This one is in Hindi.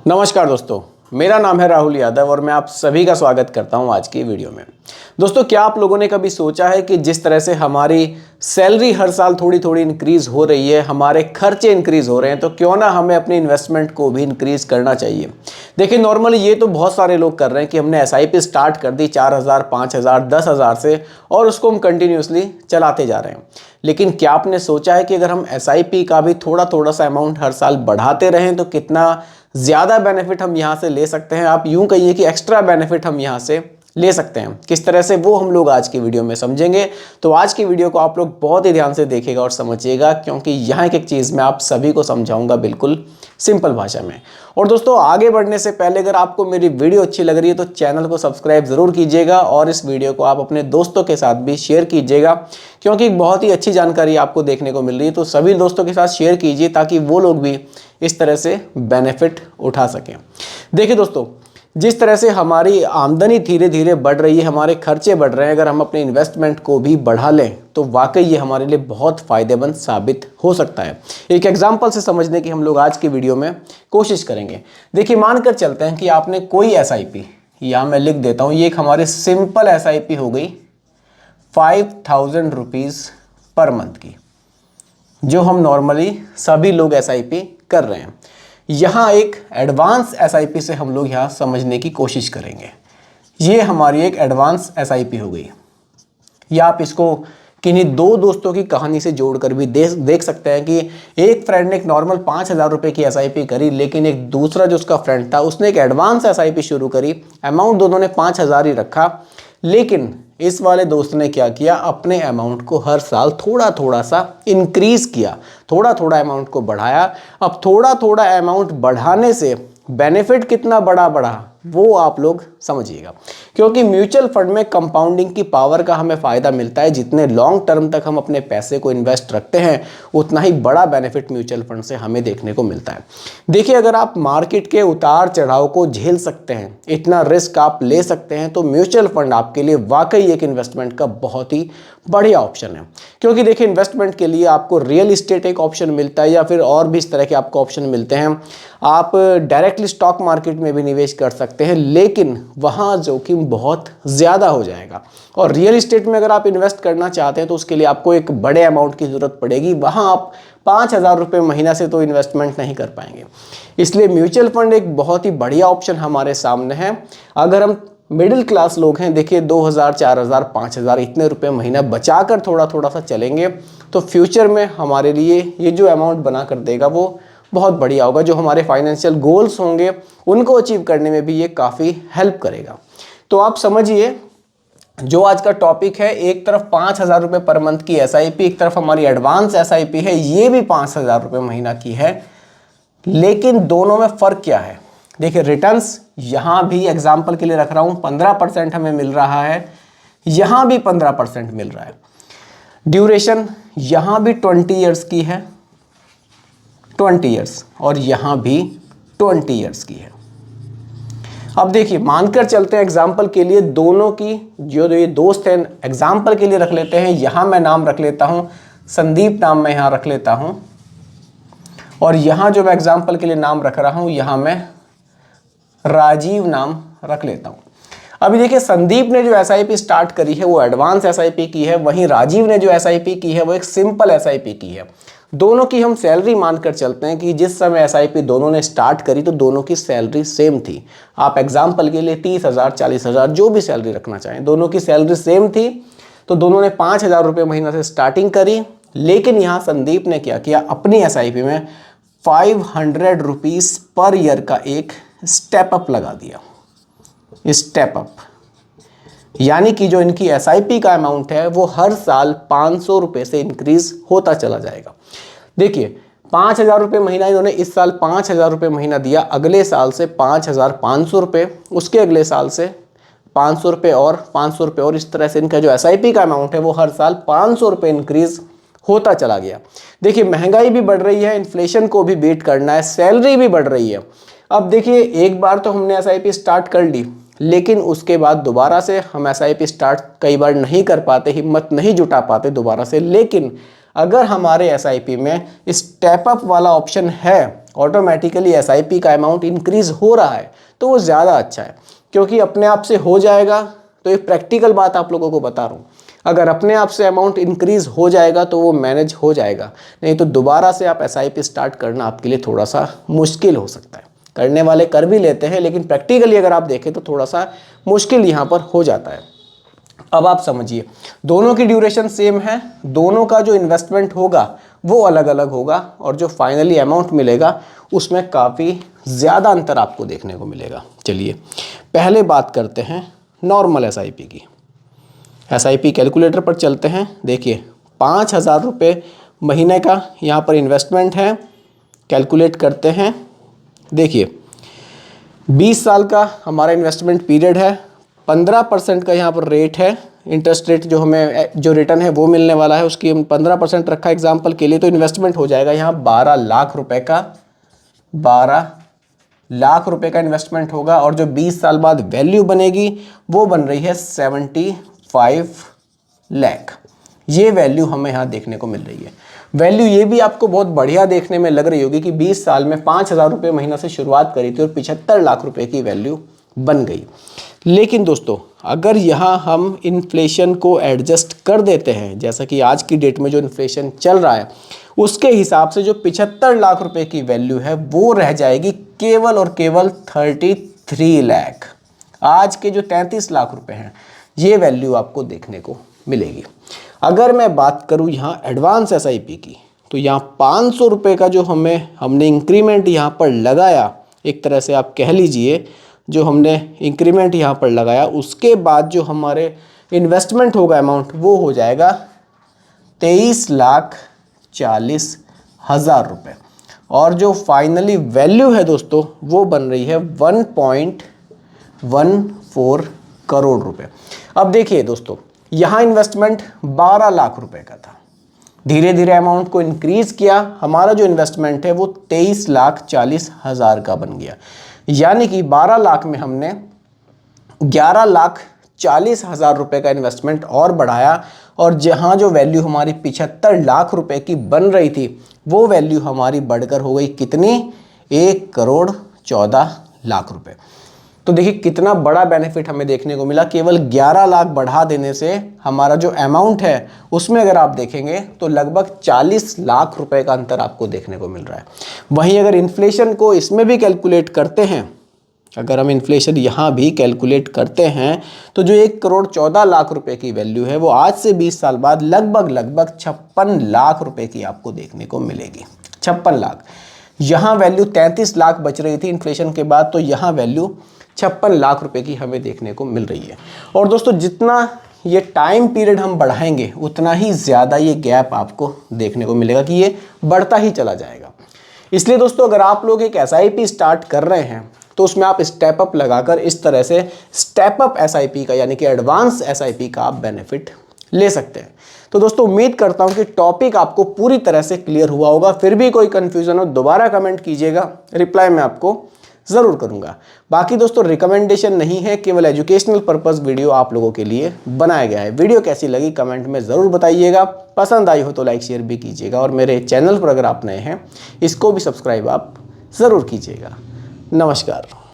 नमस्कार दोस्तों, मेरा नाम है राहुल यादव और मैं आप सभी का स्वागत करता हूं आज की वीडियो में। दोस्तों, क्या आप लोगों ने कभी सोचा है कि जिस तरह से हमारी सैलरी हर साल थोड़ी थोड़ी इंक्रीज हो रही है, हमारे खर्चे इंक्रीज हो रहे हैं, तो क्यों ना हमें अपनी इन्वेस्टमेंट को भी इंक्रीज करना चाहिए। देखिए, नॉर्मली ये तो बहुत सारे लोग कर रहे हैं कि हमने एसआईपी स्टार्ट कर दी 4,000, 5,000, 10,000 से, और उसको हम कंटिन्यूसली चलाते जा रहे हैं। लेकिन क्या आपने सोचा है कि अगर हम एसआईपी का भी थोड़ा थोड़ा सा अमाउंट हर साल बढ़ाते रहें तो कितना ज़्यादा बेनिफिट हम यहाँ से ले सकते हैं। आप यूँ कहिए कि एक्स्ट्रा बेनिफिट हम यहाँ से ले सकते हैं। किस तरह से, वो हम लोग आज की वीडियो में समझेंगे। तो आज की वीडियो को आप लोग बहुत ही ध्यान से देखिएगा और समझिएगा, क्योंकि यहाँ एक चीज़ मैं आप सभी को समझाऊंगा बिल्कुल सिंपल भाषा में। और दोस्तों, आगे बढ़ने से पहले अगर आपको मेरी वीडियो अच्छी लग रही है तो चैनल को सब्सक्राइब ज़रूर कीजिएगा और इस वीडियो को आप अपने दोस्तों के साथ भी शेयर कीजिएगा, क्योंकि बहुत ही अच्छी जानकारी आपको देखने को मिल रही है। तो सभी दोस्तों के साथ शेयर कीजिए ताकि वो लोग भी इस तरह से बेनिफिट उठा सकें। देखिए दोस्तों, जिस तरह से हमारी आमदनी धीरे धीरे बढ़ रही है, हमारे खर्चे बढ़ रहे हैं, अगर हम अपने इन्वेस्टमेंट को भी बढ़ा लें तो वाकई ये हमारे लिए बहुत फ़ायदेमंद साबित हो सकता है। एक एग्जांपल से समझने की हम लोग आज की वीडियो में कोशिश करेंगे। देखिए, मानकर चलते हैं कि आपने कोई एसआईपी, यहाँ मैं लिख देता हूँ, ये एक हमारी सिंपल एसआईपी हो गई 5,000 रुपीज़ पर मंथ की, जो हम नॉर्मली सभी लोग एसआईपी कर रहे हैं। यहाँ एक एडवांस एसआईपी से हम लोग यहाँ समझने की कोशिश करेंगे। ये हमारी एक एडवांस एसआईपी हो गई, या आप इसको किन्हीं दो दोस्तों की कहानी से जोड़कर भी देख सकते हैं कि एक फ्रेंड ने एक नॉर्मल 5,000 रुपये की एसआईपी करी, लेकिन एक दूसरा जो उसका फ्रेंड था उसने एक एडवांस एसआईपी शुरू करी। अमाउंट दोनों ने 5,000 ही रखा, लेकिन इस वाले दोस्त ने क्या किया, अपने अमाउंट को हर साल थोड़ा थोड़ा सा इंक्रीज किया, थोड़ा थोड़ा अमाउंट को बढ़ाया। अब थोड़ा थोड़ा अमाउंट बढ़ाने से बेनिफिट कितना बढ़ा वो आप लोग समझिएगा, क्योंकि म्यूचुअल फंड में कंपाउंडिंग की पावर का हमें फ़ायदा मिलता है। जितने लॉन्ग टर्म तक हम अपने पैसे को इन्वेस्ट रखते हैं उतना ही बड़ा बेनिफिट म्यूचुअल फंड से हमें देखने को मिलता है। देखिए, अगर आप मार्केट के उतार चढ़ाव को झेल सकते हैं, इतना रिस्क आप ले सकते हैं, तो म्यूचुअल फंड आपके लिए वाकई एक इन्वेस्टमेंट का बहुत ही बढ़िया ऑप्शन है। क्योंकि देखिए, इन्वेस्टमेंट के लिए आपको रियल इस्टेट एक ऑप्शन मिलता है, या फिर और भी इस तरह के आपको ऑप्शन मिलते हैं। आप डायरेक्टली स्टॉक मार्केट में भी निवेश कर सकते हैं, लेकिन वहाँ जोखिम बहुत ज़्यादा हो जाएगा। और रियल इस्टेट में अगर आप इन्वेस्ट करना चाहते हैं तो उसके लिए आपको एक बड़े अमाउंट की ज़रूरत पड़ेगी। वहाँ आप 5,000 रुपये महीना से तो इन्वेस्टमेंट नहीं कर पाएंगे। इसलिए म्यूचुअल फंड एक बहुत ही बढ़िया ऑप्शन हमारे सामने है। अगर हम मिडिल क्लास लोग हैं, देखिए 2,000, 4,000, 5,000 इतने रुपए महीना बचाकर थोड़ा थोड़ा सा चलेंगे तो फ्यूचर में हमारे लिए ये जो अमाउंट बना कर देगा वो बहुत बढ़िया होगा। जो हमारे फाइनेंशियल गोल्स होंगे उनको अचीव करने में भी ये काफ़ी हेल्प करेगा। तो आप समझिए, जो आज का टॉपिक है, एक तरफ 5,000 रुपये पर मंथ की एसआईपी, एक तरफ हमारी एडवांस एसआईपी है, ये भी 5,000 रुपये महीना की है। लेकिन दोनों में फ़र्क क्या है? देखिए, रिटर्न्स यहाँ भी एग्जाम्पल के लिए रख रहा हूँ 15% हमें मिल रहा है, यहाँ भी 15% मिल रहा है। ड्यूरेशन यहाँ भी 20 ईयर्स की है, 20 ईयर्स, और यहाँ भी 20 ईयर्स की है। अब देखिए, मानकर चलते हैं एग्जाम्पल के लिए दोनों की, जो ये दोस्त हैं एग्जाम्पल के लिए रख लेते हैं, यहाँ मैं नाम रख लेता हूँ संदीप, नाम मैं यहाँ रख लेता हूँ, और यहाँ जो मैं एग्जाम्पल के लिए नाम रख रहा हूँ यहाँ मैं राजीव नाम रख लेता हूँ। अभी देखिए, संदीप ने जो एसआईपी स्टार्ट करी है वो एडवांस एसआईपी की है, वहीं राजीव ने जो एसआईपी की है वो एक सिंपल एसआईपी की है। दोनों की हम सैलरी मानकर चलते हैं कि जिस समय एसआईपी दोनों ने स्टार्ट करी तो दोनों की सैलरी सेम थी। आप एग्जाम्पल के लिए 30,000, 40,000 जो भी सैलरी रखना चाहें, दोनों की सैलरी सेम थी। तो दोनों ने 5,000 रुपये महीना से स्टार्टिंग करी, लेकिन यहाँ संदीप ने क्या किया, अपनी एसआईपी में 500 रुपीज़ पर ईयर का एक स्टेप अप लगा दिया। स्टेप अप यानी कि जो इनकी एसआईपी का अमाउंट है वो हर साल 500 रुपये से इंक्रीज होता चला जाएगा। देखिए, 5,000 रुपये महीना इन्होंने इस साल 5,000 रुपये महीना दिया, अगले साल से 5,500 रुपये, उसके अगले साल से 500 रुपये और 500 रुपये, और इस तरह से इनका जो एसआईपी का अमाउंट है वो हर साल 500 रुपये इंक्रीज होता चला गया। देखिए, महंगाई भी बढ़ रही है, इन्फ्लेशन को भी बीट करना है, सैलरी भी बढ़ रही है। अब देखिए, एक बार तो हमने एसआईपी स्टार्ट कर ली, लेकिन उसके बाद दोबारा से हम एसआईपी स्टार्ट कई बार नहीं कर पाते, हिम्मत नहीं जुटा पाते दोबारा से। लेकिन अगर हमारे एसआईपी में स्टेप अप वाला ऑप्शन है, ऑटोमेटिकली एसआईपी का अमाउंट इंक्रीज हो रहा है, तो वो ज़्यादा अच्छा है, क्योंकि अपने आप से हो जाएगा। तो एक प्रैक्टिकल बात आप लोगों को बता रहा हूँ, अगर अपने आप से अमाउंट इंक्रीज हो जाएगा तो वो मैनेज हो जाएगा, नहीं तो दोबारा से आप एसआईपी स्टार्ट करना आपके लिए थोड़ा सा मुश्किल हो सकता है। करने वाले कर भी लेते हैं, लेकिन प्रैक्टिकली अगर आप देखें तो थोड़ा सा मुश्किल यहाँ पर हो जाता है। अब आप समझिए, दोनों की ड्यूरेशन सेम है, दोनों का जो इन्वेस्टमेंट होगा वो अलग अलग होगा, और जो फाइनली अमाउंट मिलेगा उसमें काफ़ी ज़्यादा अंतर आपको देखने को मिलेगा। चलिए पहले बात करते हैं नॉर्मल एसआईपी की। एसआईपी कैलकुलेटर पर चलते हैं। देखिए 5,000 रुपये महीने का यहाँ पर इन्वेस्टमेंट है, कैलकुलेट करते हैं। देखिए 20 साल का हमारा इन्वेस्टमेंट पीरियड है, 15% का यहाँ पर रेट है, इंटरेस्ट रेट जो हमें जो रिटर्न है वो मिलने वाला है, उसकी हम 15% रखा एग्जाम्पल के लिए। तो इन्वेस्टमेंट हो जाएगा यहाँ 12 लाख रुपए का, 12 लाख रुपए का इन्वेस्टमेंट होगा, और जो 20 साल बाद वैल्यू बनेगी वो बन रही है 75 लाख। ये वैल्यू हमें यहाँ देखने को मिल रही है। वैल्यू ये भी आपको बहुत बढ़िया देखने में लग रही होगी कि 20 साल में 5,000 रुपये महीना से शुरुआत करी थी और 75 लाख रुपए की वैल्यू बन गई। लेकिन दोस्तों अगर यहाँ हम इन्फ्लेशन को एडजस्ट कर देते हैं, जैसा कि आज की डेट में जो इन्फ्लेशन चल रहा है उसके हिसाब से जो 75 लाख रुपए की वैल्यू है वो रह जाएगी केवल और केवल 33 लाख। आज के जो 33 लाख रुपए हैं ये वैल्यू आपको देखने को मिलेगी। अगर मैं बात करूँ यहाँ एडवांस एसआईपी की, तो यहाँ 500 रुपये का जो हमने इंक्रीमेंट यहाँ पर लगाया, एक तरह से आप कह लीजिए जो हमने इंक्रीमेंट यहाँ पर लगाया, उसके बाद जो हमारे इन्वेस्टमेंट होगा अमाउंट वो हो जाएगा 23,40,000 रुपये, और जो फाइनली वैल्यू है दोस्तों वो बन रही है 1.14 करोड़ रुपए। अब देखिए दोस्तों, यहाँ इन्वेस्टमेंट 12 लाख रुपए का था, धीरे धीरे अमाउंट को इंक्रीज किया, हमारा जो इन्वेस्टमेंट है वो 23,40,000 का बन गया। यानी कि 12 लाख में हमने 11,40,000 रुपए का इन्वेस्टमेंट और बढ़ाया, और जहाँ जो वैल्यू हमारी 75 लाख रुपए की बन रही थी वो वैल्यू हमारी बढ़कर हो गई कितनी, 1,14,00,000 रुपए। तो देखिए कितना बड़ा बेनिफिट हमें देखने को मिला। केवल 11 लाख बढ़ा देने से हमारा जो अमाउंट है उसमें अगर आप देखेंगे तो लगभग 40 लाख रुपए का अंतर आपको देखने को मिल रहा है। वहीं अगर इन्फ्लेशन को इसमें भी कैलकुलेट करते हैं, अगर हम इन्फ्लेशन यहाँ भी कैलकुलेट करते हैं, तो जो 1,14,00,000 रुपए की वैल्यू है वो आज से 20 साल बाद लगभग 56 लाख रुपए की आपको देखने को मिलेगी। 56 लाख। यहाँ वैल्यू 33 लाख बच रही थी इन्फ्लेशन के बाद, तो यहाँ वैल्यू 56 लाख रुपए की हमें देखने को मिल रही है। और दोस्तों जितना ये टाइम पीरियड हम बढ़ाएंगे उतना ही ज़्यादा ये गैप आपको देखने को मिलेगा कि ये बढ़ता ही चला जाएगा। इसलिए दोस्तों अगर आप लोग एक एसआईपी स्टार्ट कर रहे हैं तो उसमें आप स्टेप अप लगाकर इस तरह से स्टेप अप एसआईपी का यानी कि एडवांस एसआईपी का आप बेनिफिट ले सकते हैं। तो दोस्तों उम्मीद करता हूं कि टॉपिक आपको पूरी तरह से क्लियर हुआ होगा। फिर भी कोई कंफ्यूजन हो दोबारा कमेंट कीजिएगा, रिप्लाई मैं आपको ज़रूर करूंगा। बाकी दोस्तों रिकमेंडेशन नहीं है, केवल एजुकेशनल पर्पस वीडियो आप लोगों के लिए बनाया गया है। वीडियो कैसी लगी कमेंट में ज़रूर बताइएगा, पसंद आई हो तो लाइक शेयर भी कीजिएगा, और मेरे चैनल पर अगर आप नए हैं इसको भी सब्सक्राइब आप ज़रूर कीजिएगा। नमस्कार।